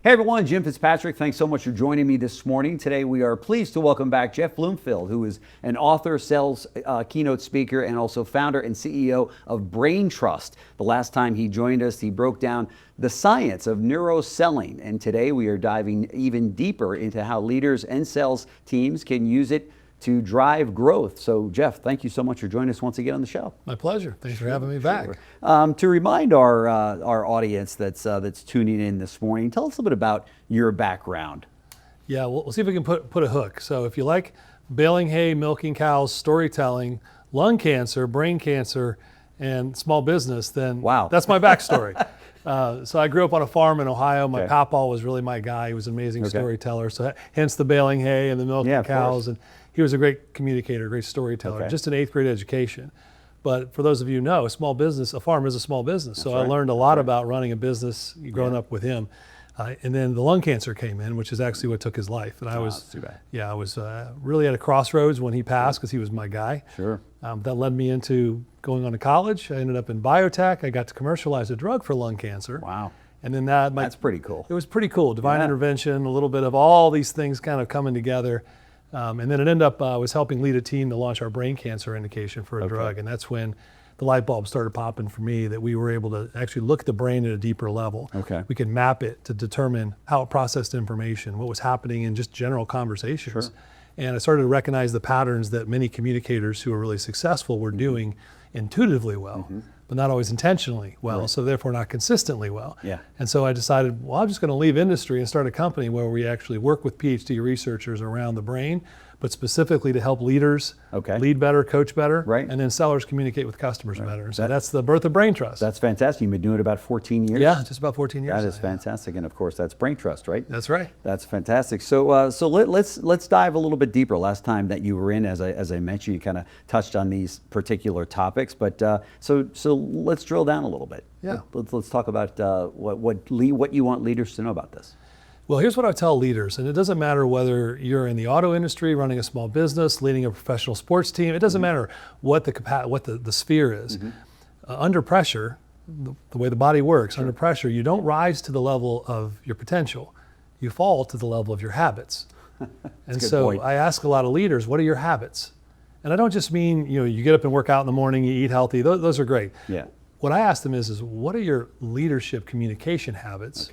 Hey everyone, Jim Fitzpatrick. Thanks so much for joining me this morning. Today we are pleased to welcome back Jeff Bloomfield, who is an author, sales keynote speaker, and also founder and CEO of Brain Trust. The last time he joined us, he broke down the science of neuroselling, and today we are diving even deeper into how leaders and sales teams can use it to drive growth. So Jeff, thank you so much for joining us once again on the show. My pleasure. Thanks for having me back. To remind our audience that's tuning in this morning, tell us a bit about your background. Yeah, we'll see if we can put a hook. So if you like baling hay, milking cows, storytelling, lung cancer, brain cancer, and small business, then wow, that's my backstory. So I grew up on a farm in Ohio. My okay. papa was really my guy. He was an amazing storyteller. So hence the baling hay and the milking cows. And he was a great communicator, great storyteller, just an 8th grade education. But for those of you who know, a small business, a farm is a small business. So I learned a lot about running a business growing up with him. And then the lung cancer came in, which is actually what took his life. And I was, I was really at a crossroads when he passed because he was my guy. That led me into going on to college. I ended up in biotech. I got to commercialize a drug for lung cancer. Wow. And then that's pretty cool. It was pretty cool. Divine intervention, a little bit of all these things kind of coming together. And then it ended up, I was helping lead a team to launch our brain cancer indication for a drug. And that's when the light bulb started popping for me that we were able to actually look at the brain at a deeper level. We could map it to determine how it processed information, what was happening in just general conversations. And I started to recognize the patterns that many communicators who are really successful were doing intuitively well, but not always intentionally well, so therefore not consistently well. And so I decided, well, I'm just going to leave industry and start a company where we actually work with PhD researchers around the brain, but specifically to help leaders lead better, coach better, and then sellers communicate with customers better. So that's the birth of Brain Trust. That's fantastic. You've been doing it about 14 years? Yeah, just about 14 years. That is fantastic. And of course, that's Brain Trust, right? That's right. That's fantastic. So let's dive a little bit deeper. Last time that you were in, as I mentioned, you kind of touched on these particular topics, but so let's drill down a little bit. Let's talk about what you want leaders to know about this. Well, here's what I tell leaders, and it doesn't matter whether you're in the auto industry, running a small business, leading a professional sports team. It doesn't matter what the sphere is. Under pressure, the way the body works, under pressure, you don't rise to the level of your potential. You fall to the level of your habits. And so I ask a lot of leaders, what are your habits? And I don't just mean, you get up and work out in the morning, you eat healthy. Those are great. What I ask them is what are your leadership communication habits?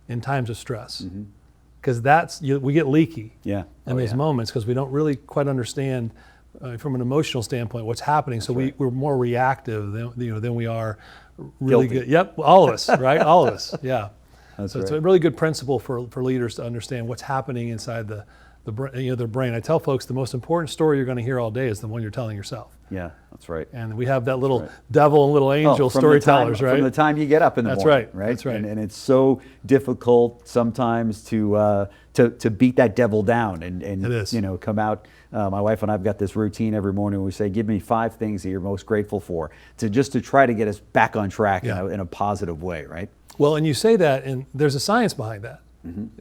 In times of stress, because we get leaky in these moments because we don't really quite understand from an emotional standpoint what's happening. So we're more reactive than we are really good. Yep, all of us, right? All of us, so it's a really good principle for leaders to understand what's happening inside their brain. I tell folks the most important story you're going to hear all day is the one you're telling yourself. Yeah, that's right. And we have that little devil and little angel storytellers, right? From the time you get up in the morning, right? That's right. And it's so difficult sometimes to beat that devil down and it is. Come out. My wife and I've got this routine every morning. We say, give me 5 things that you're most grateful for, to try to get us back on track in a positive way, right? Well, and you say that, and there's a science behind that.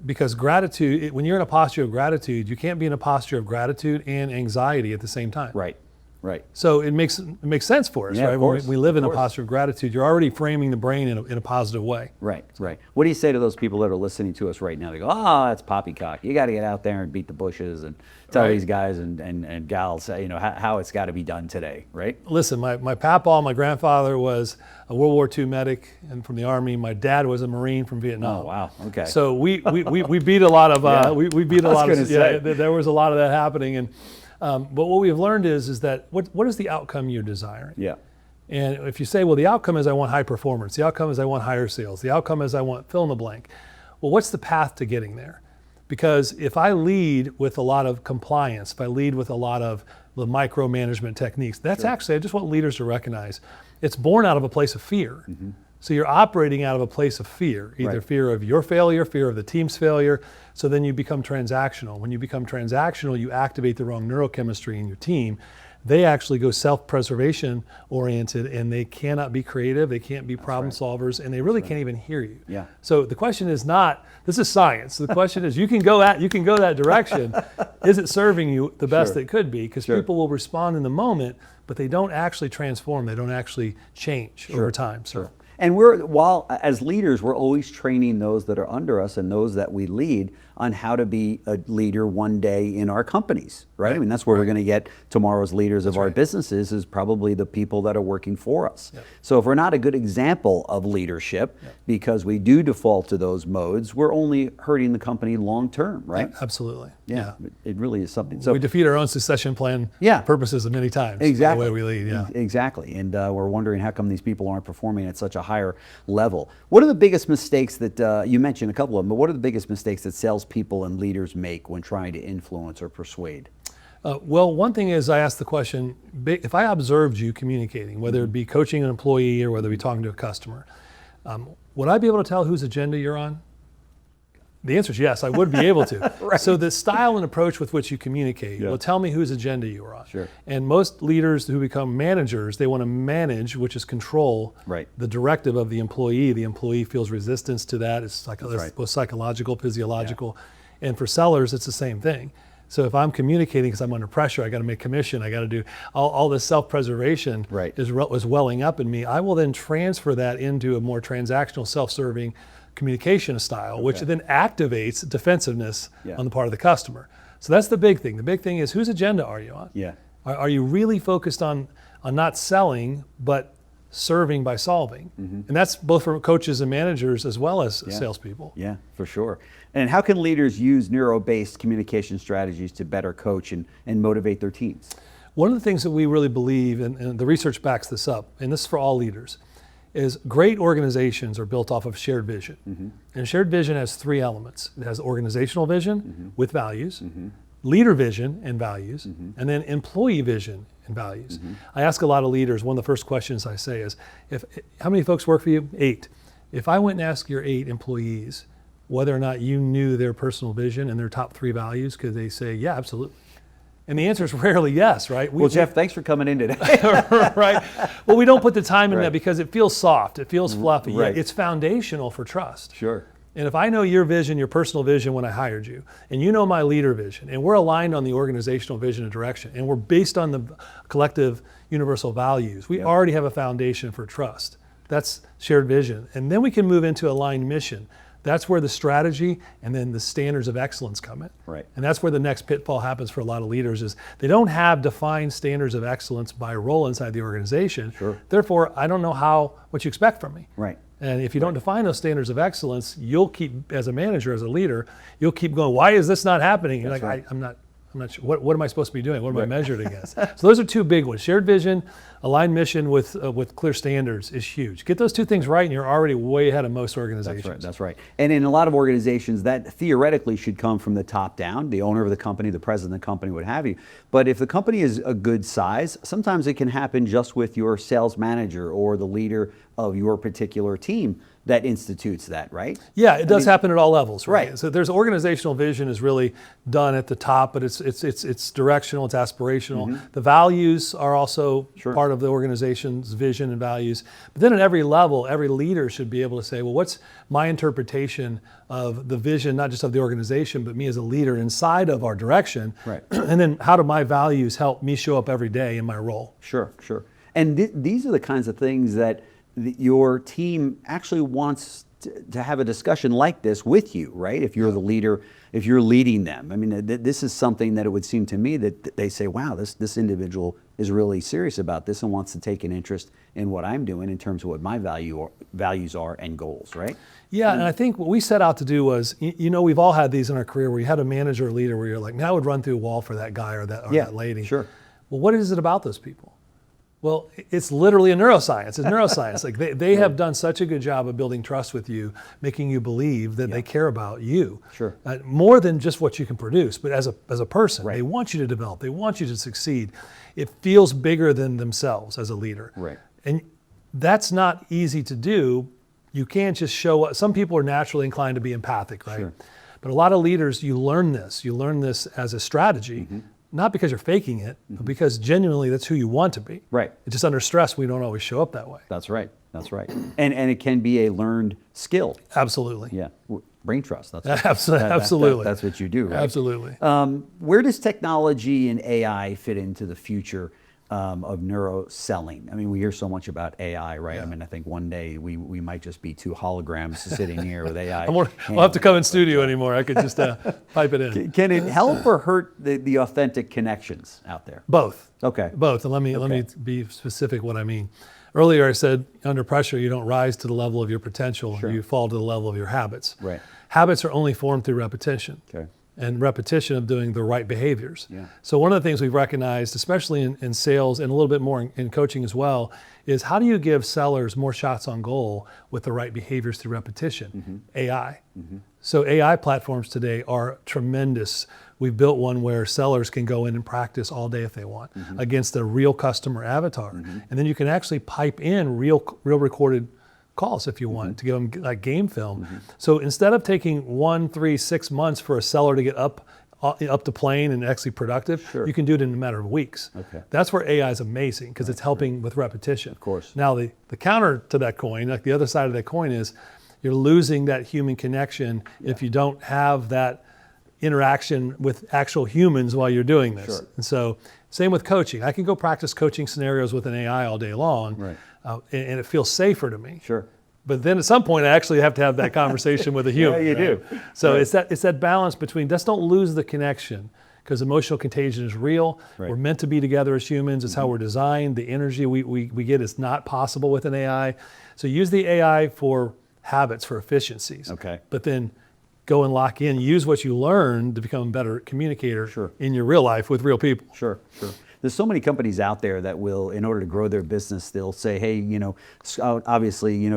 Because gratitude, when you're in a posture of gratitude, you can't be in a posture of gratitude and anxiety at the same time. Right. So it makes sense for us, right? When we live in a posture of gratitude, you're already framing the brain in a positive way. Right. What do you say to those people that are listening to us right now? They go, that's poppycock. You got to get out there and beat the bushes and tell these guys and gals, how it's got to be done today, right? Listen, my papa, my grandfather was a World War II medic and from the Army. My dad was a Marine from Vietnam. Oh, wow. Okay. So we beat a lot of we beat a lot of there was a lot of that happening. And but what we've learned is that what is the outcome you're desiring? And if you say, well, the outcome is I want high performance, the outcome is I want higher sales, the outcome is I want fill in the blank. Well, what's the path to getting there? Because if I lead with a lot of compliance, if I lead with a lot of the micromanagement techniques, that's actually, I just want leaders to recognize, it's born out of a place of fear. So you're operating out of a place of fear, either fear of your failure, fear of the team's failure. So then you become transactional. When you become transactional, you activate the wrong neurochemistry in your team. They actually go self-preservation oriented and they cannot be creative, they can't be problem solvers, and they really can't even hear you. So the question is not, this is science. The question is you can go that direction. Is it serving you the best it could be? Because people will respond in the moment, but they don't actually transform, they don't actually change over time. And while as leaders, we're always training those that are under us and those that we lead on how to be a leader one day in our companies, right? I mean, that's where we're going to get tomorrow's leaders of our businesses, is probably the people that are working for us. So if we're not a good example of leadership because we do default to those modes, we're only hurting the company long term, right? Absolutely. Yeah. It really is something. So we defeat our own succession plan purposes many times. Exactly. The way we lead, Exactly. And we're wondering how come these people aren't performing at such a higher level. What are the biggest mistakes that, you mentioned a couple of them, but what are the biggest mistakes that salespeople and leaders make when trying to influence or persuade? Well, one thing is, I asked the question, if I observed you communicating, whether it be coaching an employee or whether it be talking to a customer, would I be able to tell whose agenda you're on? The answer is yes, I would be able to. Right. So the style and approach with which you communicate will tell me whose agenda you are on. Sure. And most leaders who become managers, they want to manage, which is control the directive of the employee. The employee feels resistance to that. It's both psychological, physiological. And for sellers, it's the same thing. So if I'm communicating because I'm under pressure, I got to make commission, I got to do all this self-preservation is welling up in me, I will then transfer that into a more transactional, self-serving communication style, which then activates defensiveness on the part of the customer. So that's the big thing. The big thing is, whose agenda are you on? Are you really focused on not selling, but serving by solving? And that's both for coaches and managers as well as salespeople. Yeah, for sure. And how can leaders use neuro-based communication strategies to better coach and motivate their teams? One of the things that we really believe, and the research backs this up, and this is for all leaders, is great organizations are built off of shared vision. And shared vision has three elements. It has organizational vision with values, leader vision and values, and then employee vision and values. I ask a lot of leaders, one of the first questions I say is, how many folks work for you? 8. If I went and asked your 8 employees whether or not you knew their personal vision and their top 3 values, could they say, yeah, absolutely? And the answer is rarely yes, right? Well, Jeff, thanks for coming in today. Right. Well, we don't put the time in that because it feels soft, it feels fluffy. Yet it's foundational for trust. Sure. And if I know your vision, your personal vision when I hired you, and you know my leader vision, and we're aligned on the organizational vision and direction, and we're based on the collective universal values, we already have a foundation for trust. That's shared vision. And then we can move into aligned mission. That's where the strategy and then the standards of excellence come in. Right. And that's where the next pitfall happens for a lot of leaders, is they don't have defined standards of excellence by role inside the organization. Sure. Therefore, I don't know what you expect from me. Right. And if you don't define those standards of excellence, you'll keep, as a manager, as a leader, you'll keep going, why is this not happening? You're like, I'm not sure. What am I supposed to be doing? What am I measured against? So those are 2 big ones. Shared vision, aligned mission with clear standards is huge. Get those 2 things right and you're already way ahead of most organizations. That's right. And in a lot of organizations, that theoretically should come from the top down, the owner of the company, the president of the company, what have you. But if the company is a good size, sometimes it can happen just with your sales manager or the leader of your particular team that institutes that, right? Yeah, it does happen at all levels, right? So there's organizational vision is really done at the top, but it's directional, it's aspirational. The values are also part of the organization's vision and values. But then at every level, every leader should be able to say, well, what's my interpretation of the vision, not just of the organization, but me as a leader inside of our direction? Right. And then how do my values help me show up every day in my role? Sure. And these are the kinds of things that your team actually wants to have a discussion like this with you, right? If you're the leader, if you're leading them. I mean, this is something that it would seem to me that they say, wow, this individual is really serious about this and wants to take an interest in what I'm doing in terms of what my values are and goals, right? Yeah, and I think what we set out to do was, we've all had these in our career where you had a manager or leader where you're like, man, I would run through a wall for that guy or that lady. Sure. Well, what is it about those people? Well, it's literally a neuroscience. It's neuroscience. Like they have done such a good job of building trust with you, making you believe that they care about you. Sure. More than just what you can produce, but as a person. Right. They want you to develop. They want you to succeed. It feels bigger than themselves as a leader. Right. And that's not easy to do. You can't just show up. Some people are naturally inclined to be empathic, right? Sure. But a lot of leaders, you learn this. You learn this as a strategy. Not because you're faking it, but because genuinely that's who you want to be. Right. It's just under stress, we don't always show up that way. That's right. And it can be a learned skill. Absolutely. Yeah. Brain trust. Absolutely. That's what you do, right? Absolutely. Where does technology and AI fit into the future of neuro selling? I mean, we hear so much about AI, right? Yeah. I mean, I think one day we might just be two holograms sitting here with AI. I'll have to come in studio anymore. I could just pipe it in. Can it help or hurt the authentic connections out there? Both. Okay. Both. And let me be specific what I mean. Earlier I said under pressure you don't rise to the level of your potential, Sure. you fall to the level of your habits. Right. Habits are only formed through repetition. Okay. And repetition of doing the right behaviors. Yeah. So one of the things we've recognized, especially in sales and a little bit more in coaching as well, is how do you give sellers more shots on goal with the right behaviors through repetition? AI. So AI platforms today are tremendous. We've built one where sellers can go in and practice all day if they want against a real customer avatar. And then you can actually pipe in real recorded calls if you want to give them like game film. So instead of taking 1, 3, 6 months for a seller to get up to plane and actually productive, Sure. you can do it in a matter of weeks. Okay. That's where AI is amazing because it's helping with repetition. Of course. Now the counter to that coin, like the other side of that coin is you're losing that human connection if you don't have that interaction with actual humans while you're doing this. Sure. And so same with coaching. I can go practice coaching scenarios with an AI all day long. Right. And it feels safer to me. Sure. But then at some point, I actually have to have that conversation with a human. Yeah, you do. So Right. it's that balance between just don't lose the connection because emotional contagion is real. Right. We're meant to be together as humans. It's how we're designed. The energy we get is not possible with an AI. So use the AI for habits, for efficiencies. Okay. But then go and lock in. Use what you learn to become a better communicator Sure. in your real life with real people. Sure, sure. There's so many companies out there that will, in order to grow their business, they'll say, hey, obviously,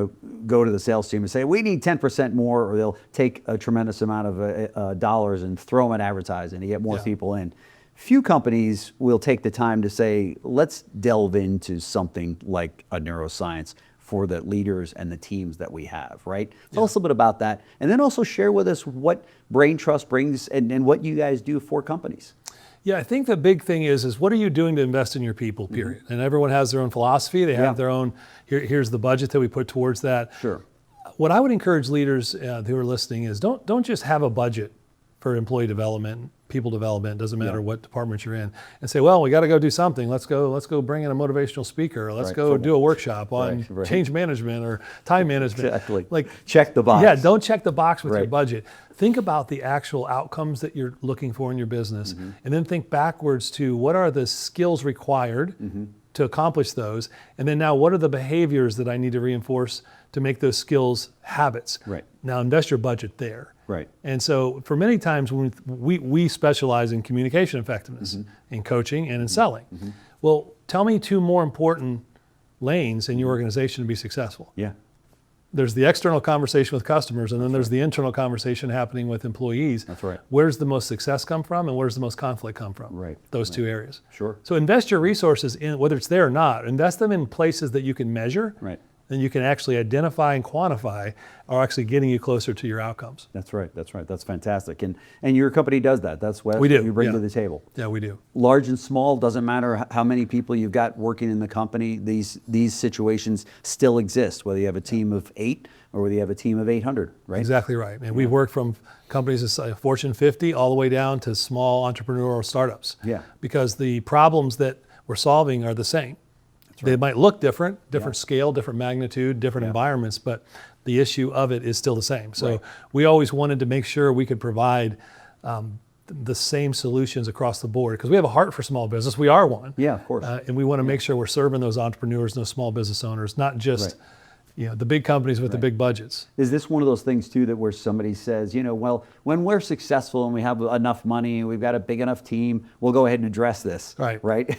go to the sales team and say, we need 10% more, or they'll take a tremendous amount of dollars and throw them at advertising to get more people in. Few companies will take the time to say, let's delve into something like a neuroscience for the leaders and the teams that we have, right? Tell us a little bit about that. And then also share with us what Brain Trust brings and what you guys do for companies. Yeah, I think the big thing is what are you doing to invest in your people, period? And everyone has their own philosophy. They have their own, here's the budget that we put towards that. Sure. What I would encourage leaders who are listening is don't just have a budget for employee development, people development, doesn't matter what department you're in, and say, well, we got to go do something. Let's go bring in a motivational speaker, or let's go do a workshop on change management or time management. Exactly. Like check the box. Yeah, don't check the box with your budget. Think about the actual outcomes that you're looking for in your business, and then think backwards to what are the skills required to accomplish those, and then now what are the behaviors that I need to reinforce to make those skills habits. Right. Now invest your budget there. Right. And so for many times when we specialize in communication effectiveness, in coaching and in selling. Well, tell me 2 more important lanes in your organization to be successful. Yeah. There's the external conversation with customers, and then there's the internal conversation happening with employees. That's right. Where's the most success come from, and where's the most conflict come from? Right. Those 2 areas. Sure. So invest your resources in, whether it's there or not, invest them in places that you can measure. Right. Then you can actually identify and quantify are actually getting you closer to your outcomes. That's right. That's right. That's fantastic. And your company does that. That's what We do, you bring to the table. Yeah, we do. Large and small, doesn't matter how many people you've got working in the company, these situations still exist, whether you have a team of 8 or whether you have a team of 800, right? Exactly right. And we've worked from companies that's Fortune 50 all the way down to small entrepreneurial startups. Yeah. Because the problems that we're solving are the same. They might look different scale, different magnitude, different environments, but the issue of it is still the same. So we always wanted to make sure we could provide the same solutions across the board because we have a heart for small business. We are one. Yeah, of course. And we want to make sure we're serving those entrepreneurs, those small business owners, not just the big companies with the big budgets. Is this one of those things too that where somebody says, well, when we're successful and we have enough money, we've got a big enough team, we'll go ahead and address this. Right.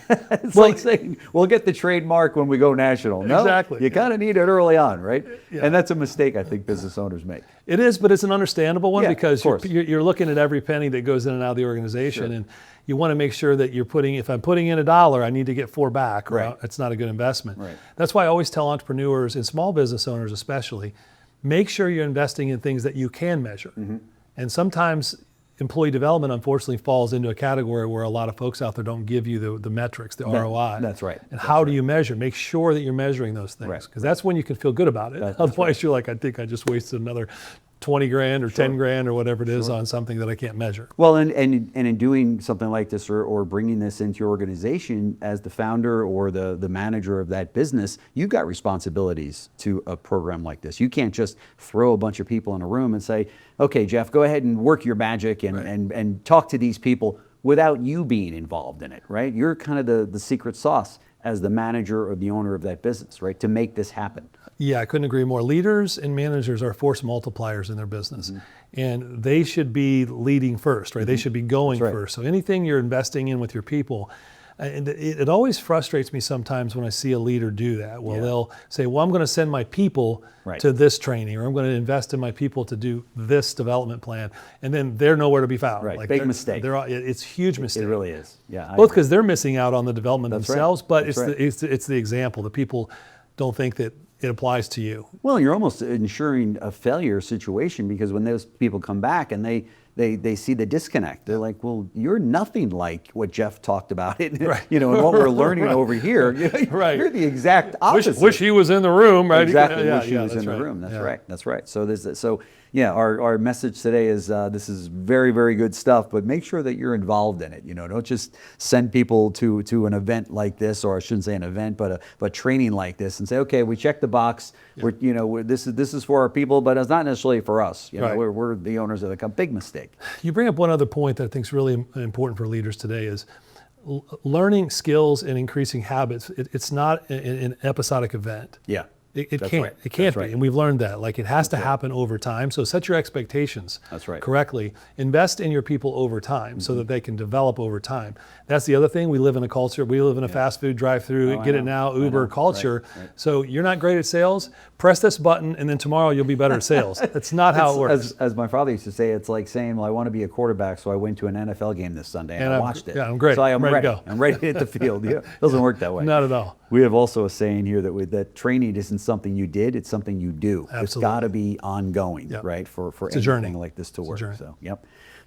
It's like saying we'll get the trademark when we go national. No, Exactly. you kind of need it early on, right? Yeah. And that's a mistake I think business owners make. It is, but it's an understandable one because of course. you're looking at every penny that goes in and out of the organization, and you want to make sure that if I'm putting in $1, I need to get 4 back, or it's not a good investment. Right. That's why I always tell entrepreneurs and small business owners especially, make sure you're investing in things that you can measure. And sometimes employee development unfortunately falls into a category where a lot of folks out there don't give you the metrics, the ROI. That's right. And how do you measure? Make sure that you're measuring those things, because that's when you can feel good about it. Otherwise you're like, I think I just wasted another 20 grand or 10 grand or whatever it is on something that I can't measure. Well, and in doing something like this or bringing this into your organization as the founder or the manager of that business, you've got responsibilities to a program like this. You can't just throw a bunch of people in a room and say, okay, Jeff, go ahead and work your magic and talk to these people without you being involved in it, right? You're kind of the secret sauce as the manager or the owner of that business, right, to make this happen. Yeah, I couldn't agree more. Leaders and managers are force multipliers in their business, and they should be leading first, right? They should be going first. So anything you're investing in with your people, and it always frustrates me sometimes when I see a leader do that. Well, they'll say, well, I'm going to send my people to this training, or I'm going to invest in my people to do this development plan, and then they're nowhere to be found. Right, like big mistake. It's a huge mistake. It really is. Yeah. Both because they're missing out on the development themselves, but That's it's the example. The people don't think that it applies to you. Well, you're almost ensuring a failure situation, because when those people come back and they see the disconnect, they're like, well, you're nothing like what Jeff talked about it, you know, and what we're learning over here. You're the exact opposite. Wish he was in the room, right? Exactly. Wish he was in the room. That's right. That's right. So our message today is this is very, very good stuff, but make sure that you're involved in it. You know, don't just send people to an event like this, or I shouldn't say an event, but training like this, and say, okay, we checked the box. This is for our people, but it's not necessarily for us. You know, we're the owners of the company. Big mistake. You bring up one other point that I think is really important for leaders today is learning skills and increasing habits. It's not an episodic event. Yeah. It can't be, and we've learned that. Like, it has to happen over time. So set your expectations correctly. Invest in your people over time so that they can develop over time. That's the other thing. We live in a culture. We live in a fast food drive-through, get it now, Uber culture. So you're not great at sales. Press this button, and then tomorrow you'll be better at sales. That's not how it works. As my father used to say, it's like saying, well, I want to be a quarterback, so I went to an NFL game this Sunday and I watched it. Yeah, I'm great. So I'm ready to go. I'm ready to hit the field. Yeah, it doesn't work that way. Not at all. We have also a saying here that training isn't something you did, it's something you do. Absolutely. It's got to be ongoing, right, for anything like this to work. So,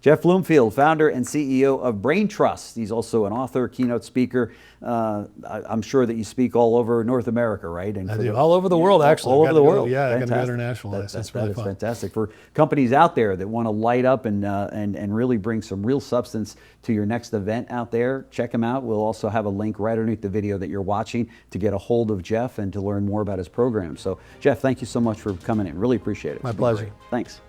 Jeff Bloomfield, founder and CEO of Brain Trust. He's also an author, keynote speaker. I'm sure that you speak all over North America, right? And I do. All over the world, actually. All over the world. Yeah, I got to go international. That's really fun. Fantastic. For companies out there that want to light up and really bring some real substance to your next event out there, check him out. We'll also have a link right underneath the video that you're watching to get a hold of Jeff and to learn more about his program. So, Jeff, thank you so much for coming in. Really appreciate it. My pleasure. Thanks.